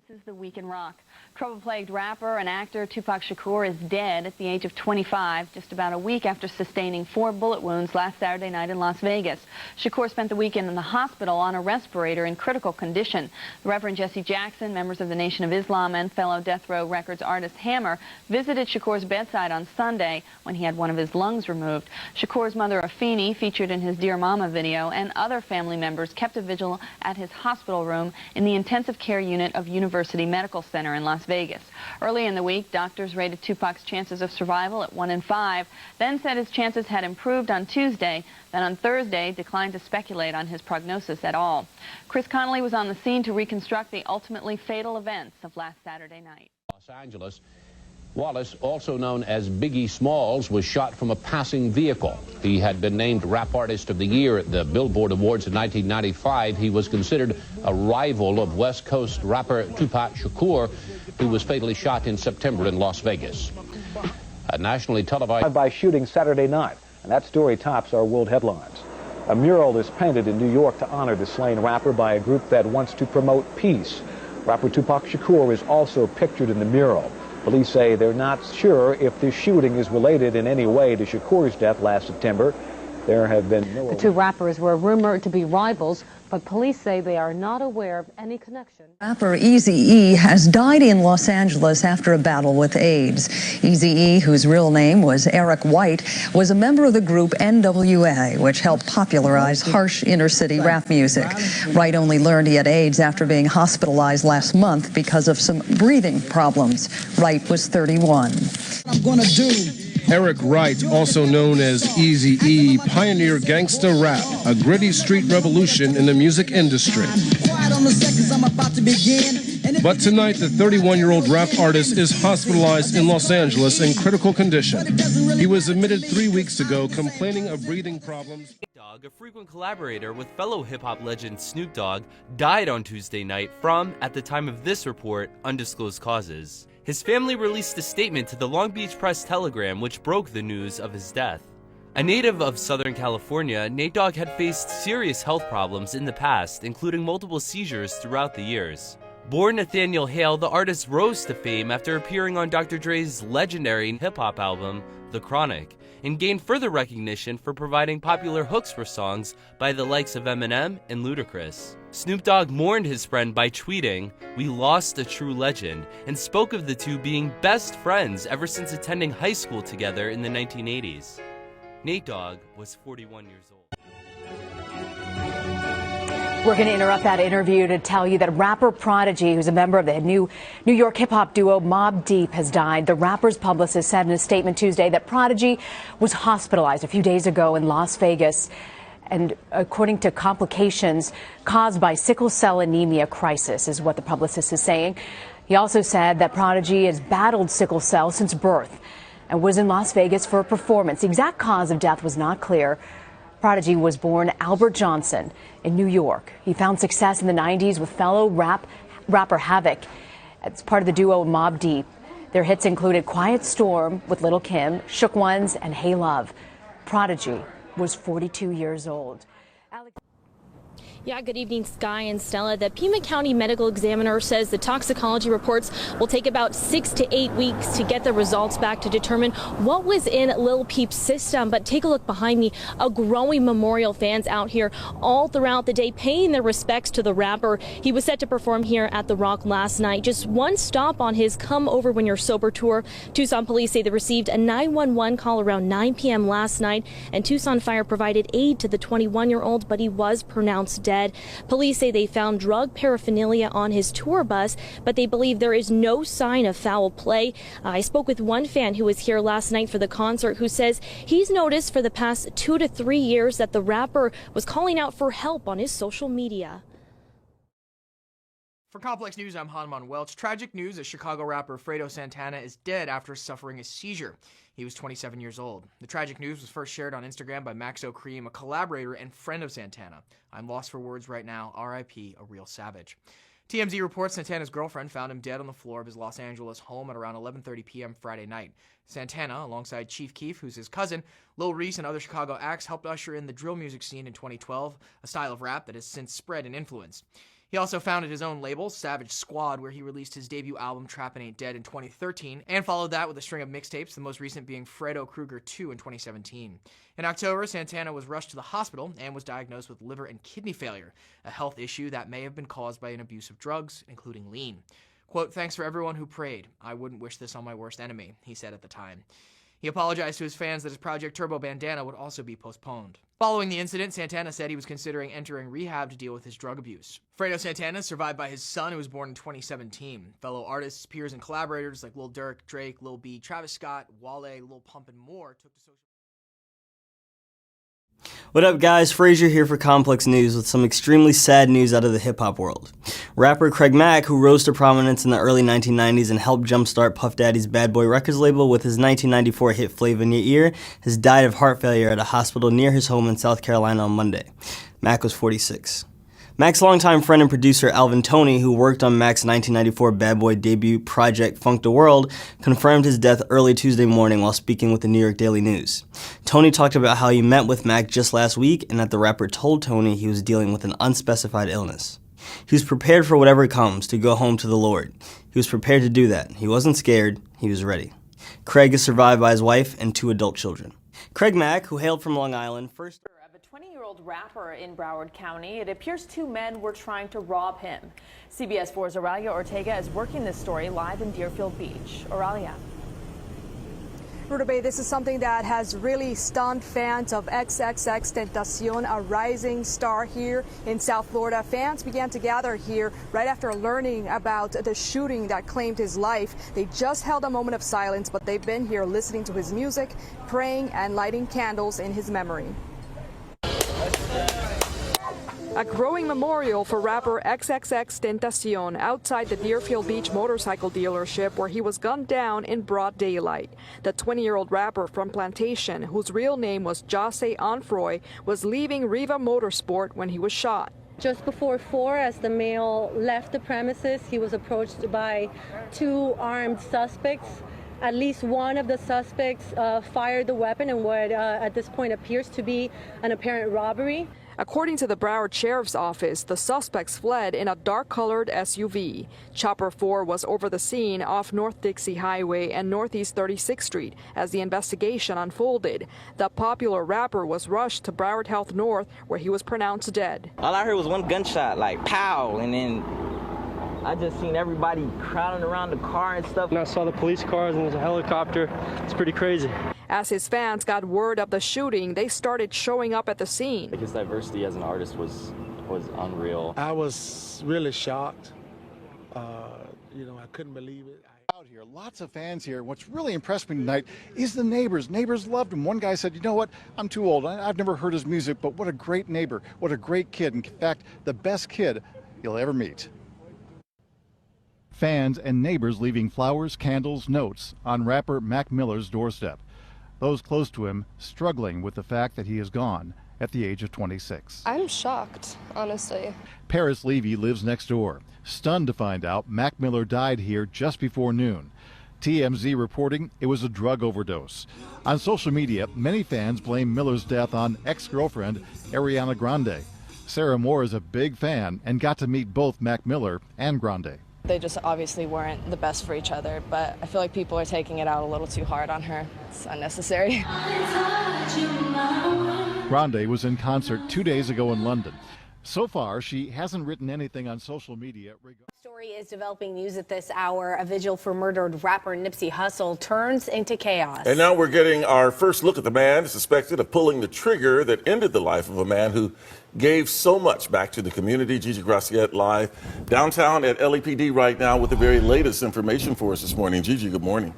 This is the Week in Rock. Trouble-plagued rapper and actor Tupac Shakur is dead at the age of 25, just about a week after sustaining 4 bullet wounds last Saturday night in Las Vegas. Shakur spent the weekend in the hospital on a respirator in critical condition. The Reverend Jesse Jackson, members of the Nation of Islam, and fellow Death Row Records artist Hammer visited Shakur's bedside on Sunday when he had one of his lungs removed. Shakur's mother, Afeni, featured in his Dear Mama video, and other family members kept a vigil at his hospital room in the intensive care unit of University Medical Center in Las Vegas. Early in the week, doctors rated Tupac's chances of survival at 1 in 5, then said his chances had improved on Tuesday, then on Thursday declined to speculate on his prognosis at all. Chris Connolly was on the scene to reconstruct the ultimately fatal events of last Saturday night. Los Angeles. Wallace, also known as Biggie Smalls, was shot from a passing vehicle. He had been named Rap Artist of the Year at the Billboard Awards in 1995. He was considered a rival of West Coast rapper Tupac Shakur, who was fatally shot in September in Las Vegas. A nationally televised by shooting Saturday night, and that story tops our world headlines. A mural is painted in New York to honor the slain rapper by a group that wants to promote peace. Rapper Tupac Shakur is also pictured in the mural. Police say they're not sure if this shooting is related in any way to Shakur's death last September. There have been no... The two rappers were rumored to be rivals, but police say they are not aware of any connection. Rapper Eazy-E has died in Los Angeles after a battle with AIDS. Eazy-E, whose real name was Eric White, was a member of the group NWA, which helped popularize harsh inner-city rap music. Wright only learned he had AIDS after being hospitalized last month because of some breathing problems. Wright was 31. I'm gonna do. Eric Wright, also known as Eazy-E, pioneered gangsta rap, a gritty street revolution in the music industry. But tonight, the 31-year-old rap artist is hospitalized in Los Angeles in critical condition. He was admitted 3 weeks ago complaining of breathing problems. Dogg, a frequent collaborator with fellow hip-hop legend Snoop Dogg, died on Tuesday night from, at the time of this report, undisclosed causes. His family released a statement to the Long Beach Press-Telegram which broke the news of his death. A native of Southern California, Nate Dogg had faced serious health problems in the past, including multiple seizures throughout the years. Born Nathaniel Hale, the artist rose to fame after appearing on Dr. Dre's legendary hip-hop album, The Chronic, and gained further recognition for providing popular hooks for songs by the likes of Eminem and Ludacris. Snoop Dogg mourned his friend by tweeting, "We lost a true legend," and spoke of the two being best friends ever since attending high school together in the 1980s. Nate Dogg was 41 years old. We're going to interrupt that interview to tell you that rapper Prodigy, who's a member of the new New York hip-hop duo Mobb Deep, has died. The rapper's publicist said in a statement Tuesday that Prodigy was hospitalized a few days ago in Las Vegas, and according to complications caused by sickle cell anemia crisis, is what the publicist is saying. He also said that Prodigy has battled sickle cell since birth and was in Las Vegas for a performance. The exact cause of death was not clear. Prodigy was born Albert Johnson in New York. He found success in the 90s with fellow rapper Havoc as part of the duo Mobb Deep. Their hits included Quiet Storm with Lil Kim, Shook Ones, and Hey Love. Prodigy was 42 years old. Yeah, good evening, Sky and Stella. The Pima County Medical Examiner says the toxicology reports will take about 6 to 8 weeks to get the results back to determine what was in Lil Peep's system. But take a look behind me, a growing memorial, fans out here all throughout the day paying their respects to the rapper. He was set to perform here at The Rock last night. Just one stop on his Come Over When You're Sober tour. Tucson police say they received a 911 call around 9 p.m. last night, and Tucson Fire provided aid to the 21-year-old, but he was pronounced dead. Police say they found drug paraphernalia on his tour bus, but they believe there is no sign of foul play. I spoke with one fan who was here last night for the concert who says he's noticed for the past 2 to 3 years that the rapper was calling out for help on his social media. For Complex News, I'm Hanman Welch. Tragic news as Chicago rapper Fredo Santana is dead after suffering a seizure. He was 27 years old. The tragic news was first shared on Instagram by Maxo Cream, a collaborator and friend of Santana. I'm lost for words right now. R.I.P. a real savage. TMZ reports Santana's girlfriend found him dead on the floor of his Los Angeles home at around 11:30 p.m. Friday night. Santana, alongside Chief Keef, who's his cousin, Lil Reese, and other Chicago acts, helped usher in the drill music scene in 2012, a style of rap that has since spread and influenced. He also founded his own label, Savage Squad, where he released his debut album, Trappin' Ain't Dead, in 2013, and followed that with a string of mixtapes, the most recent being Fredo Kruger 2 in 2017. In October, Santana was rushed to the hospital and was diagnosed with liver and kidney failure, a health issue that may have been caused by an abuse of drugs, including lean. Quote, "Thanks for everyone who prayed. I wouldn't wish this on my worst enemy," he said at the time. He apologized to his fans that his project Turbo Bandana would also be postponed. Following the incident, Santana said he was considering entering rehab to deal with his drug abuse. Fredo Santana is survived by his son, who was born in 2017. Fellow artists, peers, and collaborators like Lil Durk, Drake, Lil B, Travis Scott, Wale, Lil Pump, and more took to social. What up, guys? Frazier here for Complex News with some extremely sad news out of the hip-hop world. Rapper Craig Mack, who rose to prominence in the early 1990s and helped jumpstart Puff Daddy's Bad Boy Records label with his 1994 hit Flavor in Your Ear, has died of heart failure at a hospital near his home in South Carolina on Monday. Mack was 46. Mack's longtime friend and producer Alvin Toney, who worked on Mack's 1994 Bad Boy debut project Funk the World, confirmed his death early Tuesday morning while speaking with the New York Daily News. Toney talked about how he met with Mack just last week and that the rapper told Toney he was dealing with an unspecified illness. He was prepared for whatever comes to go home to the Lord. He was prepared to do that. He wasn't scared. He was ready. Craig is survived by his wife and 2 adult children. Craig Mack, who hailed from Long Island, first... A 20-year-old rapper in Broward County. It appears 2 men were trying to rob him. CBS 4's Aurelia Ortega is working this story live in Deerfield Beach. Aurelia. Rutabay, this is something that has really stunned fans of XXXTENTACION, a rising star here in South Florida. Fans began to gather here right after learning about the shooting that claimed his life. They just held a moment of silence, but they've been here listening to his music, praying, and lighting candles in his memory. A growing memorial for rapper XXXTENTACION outside the Deerfield Beach motorcycle dealership where he was gunned down in broad daylight. The 20-year-old rapper from Plantation, whose real name was Jose Onfroy, was leaving Riva Motorsport when he was shot. Just before 4, as the male left the premises, he was approached by 2 armed suspects. At least one of the suspects fired the weapon in what at this point appears to be an apparent robbery. According to the Broward Sheriff's Office, the suspects fled in a dark-colored SUV. Chopper 4 was over the scene off North Dixie Highway and Northeast 36th Street as the investigation unfolded. The popular rapper was rushed to Broward Health North, where he was pronounced dead. All I heard was one gunshot, like pow, and then I just seen everybody crowding around the car and stuff. And I saw the police cars and there's a helicopter. It's pretty crazy. As his fans got word of the shooting, they started showing up at the scene. His diversity as an artist was unreal. I was really shocked. I couldn't believe it. Out here, lots of fans here. What's really impressed me tonight is the neighbors. Neighbors loved him. One guy said, "You know what? I'm too old. I've never heard his music, but what a great neighbor. What a great kid. In fact, the best kid you'll ever meet." Fans and neighbors leaving flowers, candles, notes on rapper Mac Miller's doorstep. Those close to him struggling with the fact that he is gone at the age of 26. I'm shocked, honestly. Paris Levy lives next door, stunned to find out Mac Miller died here just before noon. TMZ reporting it was a drug overdose. On social media, many fans blame Miller's death on ex-girlfriend Ariana Grande. Sarah Moore is a big fan and got to meet both Mac Miller and Grande. They just obviously weren't the best for each other, but I feel like people are taking it out a little too hard on her. It's unnecessary. Grande was in concert 2 days ago in London. So far, she hasn't written anything on social media. Story is developing news at this hour. A vigil for murdered rapper Nipsey Hussle turns into chaos. And now we're getting our first look at the man suspected of pulling the trigger that ended the life of a man who gave so much back to the community. Gigi Graciette live downtown at LAPD right now with the very latest information for us this morning. Gigi, good morning.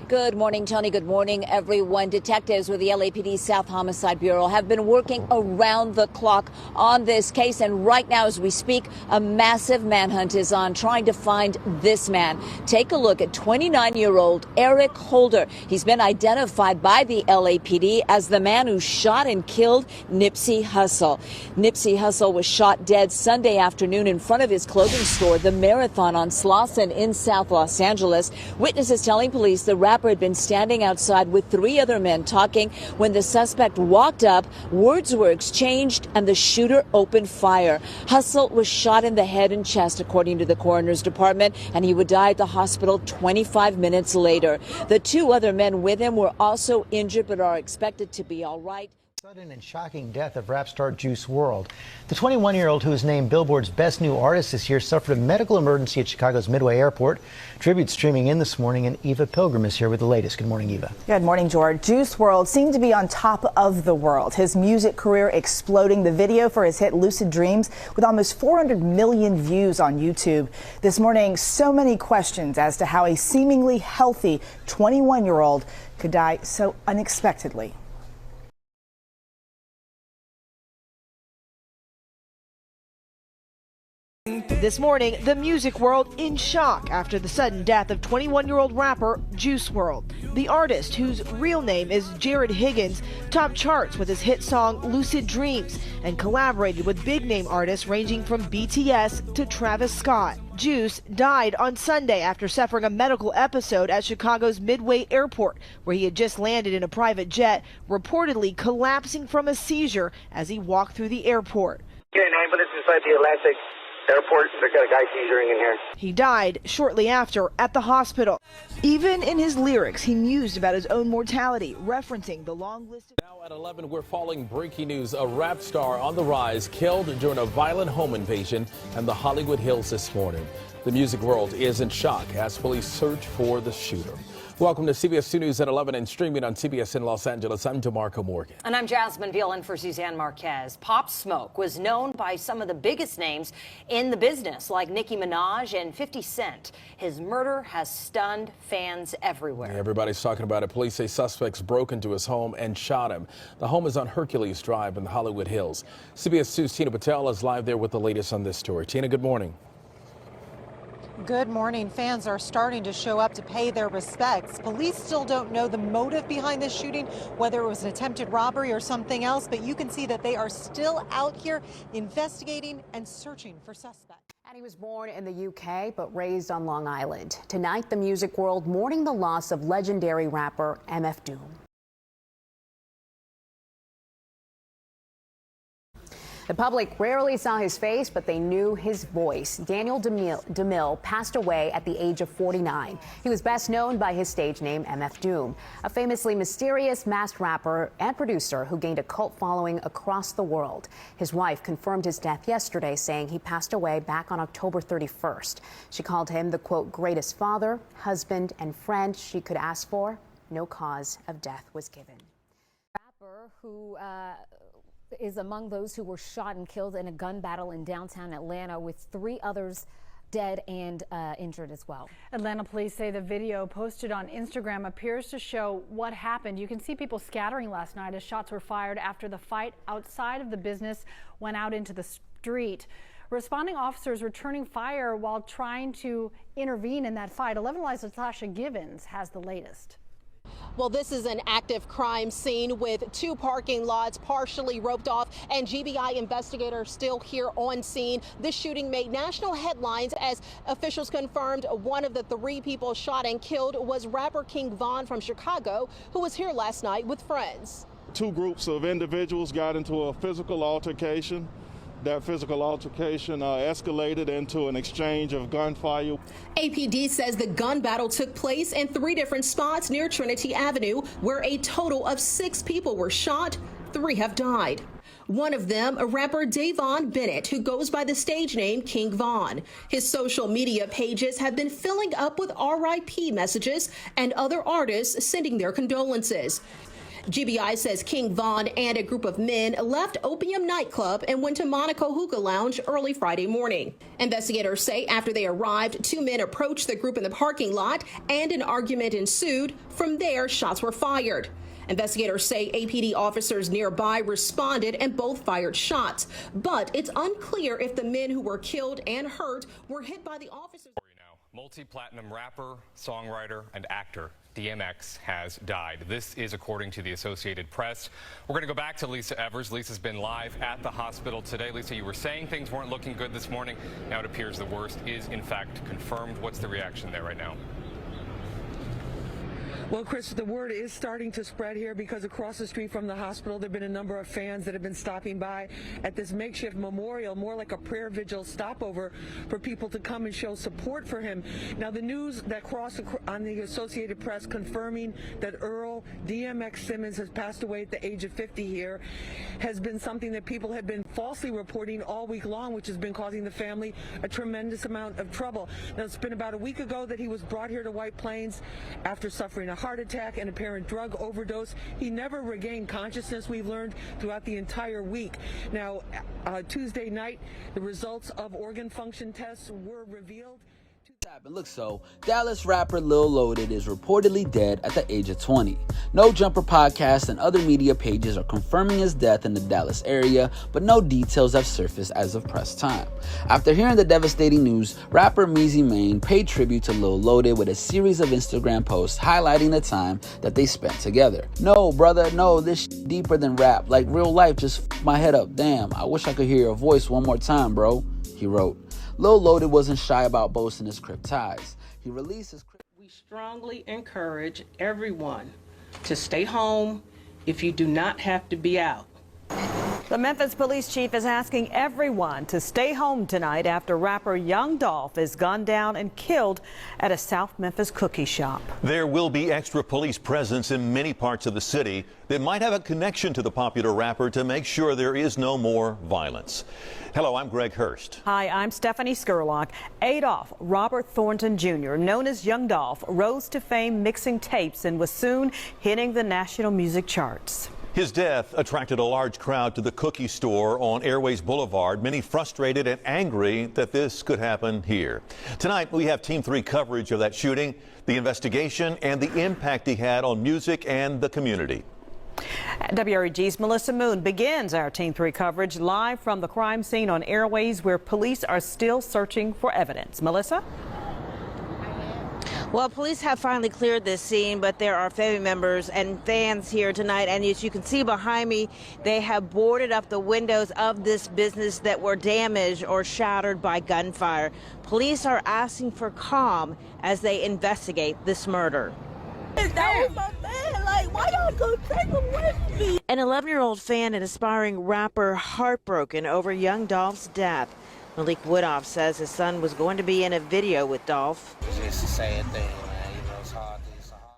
Good morning, Tony. Good morning, everyone. Detectives with the LAPD South Homicide Bureau have been working around the clock on this case. And right now, as we speak, a massive manhunt is on trying to find this man. Take a look at 29-year-old Eric Holder. He's been identified by the LAPD as the man who shot and killed Nipsey Hussle. Nipsey Hussle was shot dead Sunday afternoon in front of his clothing store, The Marathon on Slauson in South Los Angeles. Witnesses telling police the rapper rapper had been standing outside with 3 other men talking when the suspect walked up, words were exchanged, and the shooter opened fire. Hussle was shot in the head and chest, according to the coroner's department, and he would die at the hospital 25 minutes later. The 2 other men with him were also injured but are expected to be all right. Sudden and shocking death of rap star Juice WRLD. The 21-year-old, who was named Billboard's Best New Artist this year, suffered a medical emergency at Chicago's Midway Airport. Tribute streaming in this morning, and Eva Pilgrim is here with the latest. Good morning, Eva. Good morning, George. Juice WRLD seemed to be on top of the world. His music career exploding. The video for his hit Lucid Dreams with almost 400 million views on YouTube. This morning, so many questions as to how a seemingly healthy 21-year-old could die so unexpectedly. This morning, the music world in shock after the sudden death of 21-year-old rapper Juice WRLD. The artist, whose real name is Jared Higgins, topped charts with his hit song Lucid Dreams and collaborated with big-name artists ranging from BTS to Travis Scott. Juice died on Sunday after suffering a medical episode at Chicago's Midway Airport, where he had just landed in a private jet, reportedly collapsing from a seizure as he walked through the airport. Get an ambulance inside the Atlantic Airport. They've got a guy seizuring in here. He died shortly after at the hospital. Even in his lyrics, he mused about his own mortality, referencing the long list of... Now at 11, we're following breaking news. A rap star on the rise, killed during a violent home invasion in the Hollywood Hills this morning. The music world is in shock as police search for the shooter. Welcome to CBS 2 News at 11 and streaming on CBS in Los Angeles. I'm DeMarco Morgan. And I'm Jasmine Veal in for Suzanne Marquez. Pop Smoke was known by some of the biggest names in the business, like Nicki Minaj and 50 Cent. His murder has stunned fans everywhere. Everybody's talking about it. Police say suspects broke into his home and shot him. The home is on Hercules Drive in the Hollywood Hills. CBS 2's Tina Patel is live there with the latest on this story. Tina, good morning. Good morning. Fans are starting to show up to pay their respects. Police still don't know the motive behind this shooting, whether it was an attempted robbery or something else, but you can see that they are still out here investigating and searching for suspects. And he was born in the UK but raised on Long Island. Tonight, the music world mourning the loss of legendary rapper MF Doom. The public rarely saw his face, but they knew his voice. Daniel DeMille passed away at the age of 49. He was best known by his stage name, MF Doom, a famously mysterious masked rapper and producer who gained a cult following across the world. His wife confirmed his death yesterday, saying he passed away back on October 31st. She called him the, quote, greatest father, husband, and friend she could ask for. No cause of death was given. Rapper who is among those who were shot and killed in a gun battle in downtown Atlanta, with 3 others dead and injured as well. Atlanta police say the video posted on Instagram appears to show what happened. You can see people scattering last night as shots were fired after the fight outside of the business went out into the street. Responding officers returning fire while trying to intervene in that fight. 11 Alive's Tasha Givens has the latest. Well, this is an active crime scene with 2 parking lots partially roped off and GBI investigators still here on scene. This shooting made national headlines as officials confirmed one of the 3 people shot and killed was rapper King Von from Chicago, who was here last night with friends. 2 groups of individuals got into a physical altercation. That physical altercation escalated into an exchange of gunfire. APD says the gun battle took place in 3 different spots near Trinity Avenue, where a total of 6 people were shot. 3 have died. One of them, a rapper Davon Bennett, who goes by the stage name King Von. His social media pages have been filling up with RIP messages and other artists sending their condolences. GBI says King Von and a group of men left Opium nightclub and went to Monaco Hookah Lounge early Friday morning. Investigators say after they arrived, 2 men approached the group in the parking lot and an argument ensued. From there, shots were fired. Investigators say APD officers nearby responded and both fired shots. But it's unclear if the men who were killed and hurt were hit by the officers. Multi-platinum rapper, songwriter, and actor DMX has died. This is according to the Associated Press. We're going to go back to Lisa Evers. Lisa's been live at the hospital today. Lisa, you were saying things weren't looking good this morning. Now it appears the worst is in fact confirmed. What's the reaction there right now? Well, Chris, the word is starting to spread here because across the street from the hospital, there have been a number of fans that have been stopping by at this makeshift memorial, more like a prayer vigil stopover for people to come and show support for him. Now, the news that crossed on the Associated Press confirming that Earl DMX Simmons has passed away at the age of 50 here has been something that people have been falsely reporting all week long, which has been causing the family a tremendous amount of trouble. Now, it's been about a week ago that he was brought here to White Plains after suffering a heart attack and apparent drug overdose. He never regained consciousness, we've learned, throughout the entire week. Now, Tuesday night, the results of organ function tests were revealed. Look, so Dallas rapper Lil Loaded is reportedly dead at the age of 20. No Jumper podcast and other media pages are confirming his death in the Dallas area, but no details have surfaced as of press time. After hearing the devastating news, rapper Meezy Main paid tribute to Lil Loaded with a series of Instagram posts highlighting the time that they spent together. No, brother, no, this deeper than rap. Like real life just f***ed my head up. Damn, I wish I could hear your voice one more time, bro, he wrote. Lil Loaded wasn't shy about boasting his Crip ties. He released his Crip. We strongly encourage everyone to stay home if you do not have to be out. The Memphis police chief is asking everyone to stay home tonight after rapper Young Dolph is gunned down and killed at a South Memphis cookie shop. There will be extra police presence in many parts of the city that might have a connection to the popular rapper to make sure there is no more violence. Hello, I'm Greg Hurst. Hi, I'm Stephanie Skurlock. Adolph Robert Thornton Jr., known as Young Dolph, rose to fame mixing tapes and was soon hitting the national music charts. His death attracted a large crowd to the cookie store on Airways Boulevard, many frustrated and angry that this could happen here. Tonight, we have Team 3 coverage of that shooting, the investigation, and the impact he had on music and the community. WRLD's Melissa Moon begins our Team 3 coverage live from the crime scene on Airways, where police are still searching for evidence. Melissa? Well, police have finally cleared this scene, but there are family members and fans here tonight. And as you can see behind me, they have boarded up the windows of this business that were damaged or shattered by gunfire. Police are asking for calm as they investigate this murder. That was my man. Like, why y'all go take him with me? An 11-year-old fan and aspiring rapper heartbroken over Young Dolph's death. Malik Woodoff says his son was going to be in a video with Dolph. It's a sad thing, man. You know, it's hard.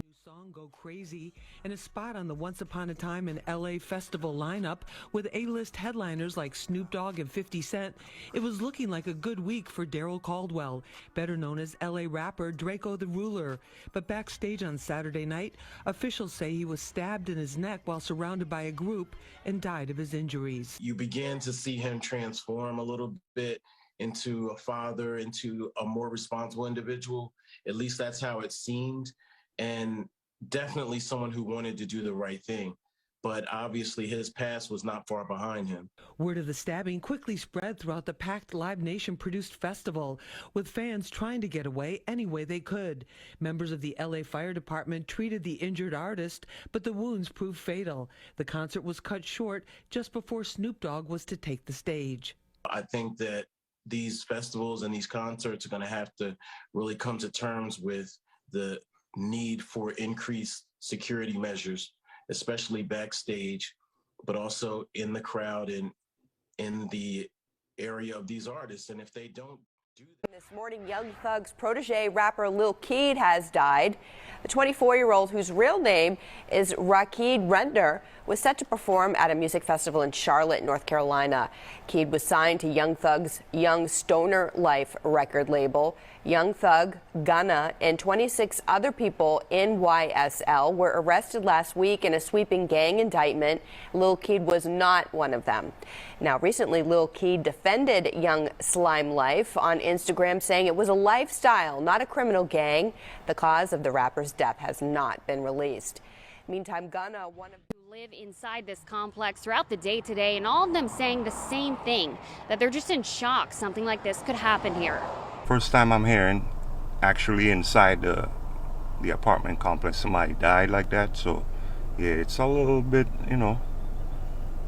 New song Go Crazy and a spot on the Once Upon a Time in LA festival lineup with A-list headliners like Snoop Dogg and 50 Cent. It was looking like a good week for Daryl Caldwell, better known as LA rapper Drakeo The Ruler. But backstage on Saturday night, officials say he was stabbed in his neck while surrounded by a group and died of his injuries. You begin to see him transform a little bit into a father, into a more responsible individual. At least that's how it seemed. And definitely someone who wanted to do the right thing. But obviously his past was not far behind him. Word of the stabbing quickly spread throughout the packed Live Nation-produced festival, with fans trying to get away any way they could. Members of the LA Fire Department treated the injured artist, but the wounds proved fatal. The concert was cut short just before Snoop Dogg was to take the stage. I think that these festivals and these concerts are going to have to really come to terms with the need for increased security measures, especially backstage, but also in the crowd and in the area of these artists. And if they don't do that. This morning, Young Thug's protege rapper Lil Keed has died. The 24-year-old, whose real name is Rakeed Render, was set to perform at a music festival in Charlotte, North Carolina. Keed was signed to Young Thug's Young Stoner Life record label. Young Thug, Gunna, and 26 other people in YSL were arrested last week in a sweeping gang indictment. Lil Keed was not one of them. Now, recently, Lil Keed defended Young Slime Life on Instagram, saying it was a lifestyle, not a criminal gang. The cause of the rapper's death has not been released. Meantime, Gunna, one of live inside this complex throughout the day today, and all of them saying the same thing, that they're just in shock something like this could happen here. First time I'm hearing actually inside the apartment complex somebody died like that, so yeah, it's a little bit, you know,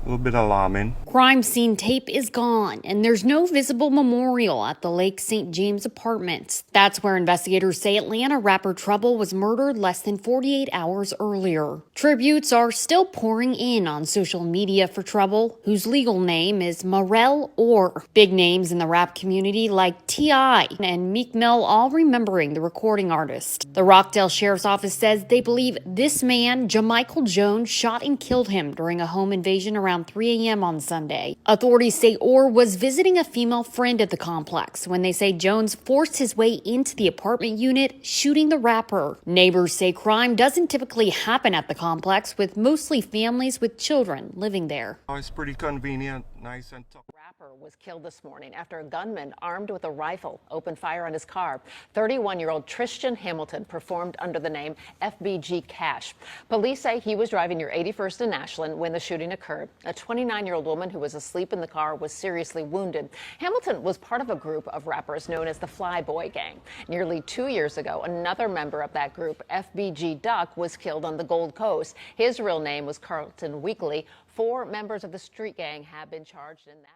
little bit alarming. Crime scene tape is gone, and there's no visible memorial at the Lake St. James apartments. That's where investigators say Atlanta rapper Trouble was murdered less than 48 hours earlier. Tributes are still pouring in on social media for Trouble, whose legal name is Morel Orr. Big names in the rap community like T.I. and Meek Mill all remembering the recording artist. The Rockdale Sheriff's Office says they believe this man, Jamichael Jones, shot and killed him during a home invasion around 3 a.m. on Sunday. Authorities say Orr was visiting a female friend at the complex when they say Jones forced his way into the apartment unit, shooting the rapper. Neighbors say crime doesn't typically happen at the complex, with mostly families with children living there. Oh, it's pretty convenient, nice and tough. Rapper was killed this morning after a gunman armed with a rifle opened fire on his car. 31-year-old Tristan Hamilton performed under the name FBG Cash. Police say he was driving near 81st and Ashland when the shooting occurred. A 29-year-old woman who was asleep in the car was seriously wounded. Hamilton was part of a group of rappers known as the Flyboy Gang. Nearly 2 years ago, another member of that group, FBG Duck, was killed on the Gold Coast. His real name was Carlton Weekly. 4 members of the street gang have been charged in that.